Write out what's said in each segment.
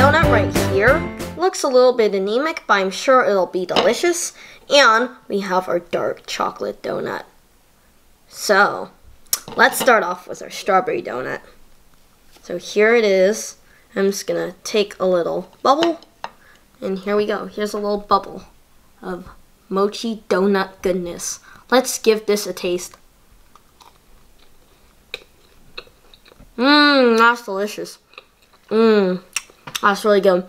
donut right here. Looks a little bit anemic, but I'm sure it'll be delicious. And we have our dark chocolate donut. So, let's start off with our strawberry donut. So here it is. I'm just gonna take a little bubble, and here we go. Here's a little bubble of mochi donut goodness. Let's give this a taste. That's delicious. That's really good.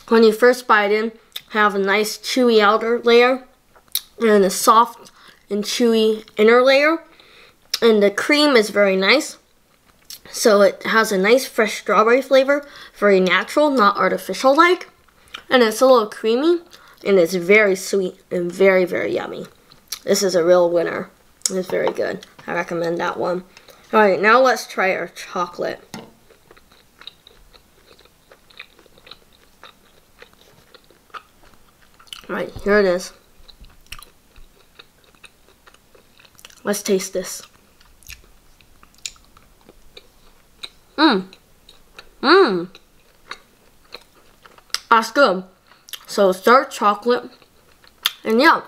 When you first bite in, have a nice chewy outer layer and a soft and chewy inner layer. And the cream is very nice. So it has a nice fresh strawberry flavor, very natural, not artificial like. And it's a little creamy, and it's very sweet and very, very yummy. This is a real winner. It's very good. I recommend that one. Alright, now let's try our chocolate. Alright, here it is. Let's taste this. That's good. So it's dark chocolate, and yeah,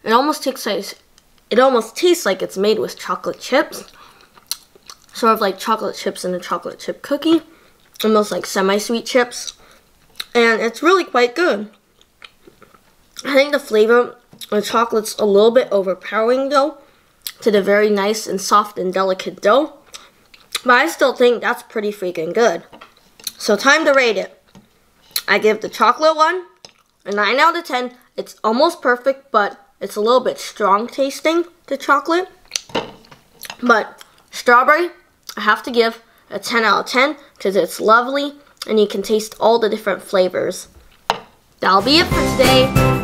it almost tastes like it's made with chocolate chips, sort of like chocolate chips in a chocolate chip cookie, almost like semi-sweet chips, and it's really quite good. I think the flavor of the chocolate's a little bit overpowering though, to the very nice and soft and delicate dough. But I still think that's pretty freaking good. So time to rate it. I give the chocolate one a 9 out of 10. It's almost perfect, but it's a little bit strong tasting, the chocolate. But strawberry, I have to give a 10 out of 10 because it's lovely and you can taste all the different flavors. That'll be it for today.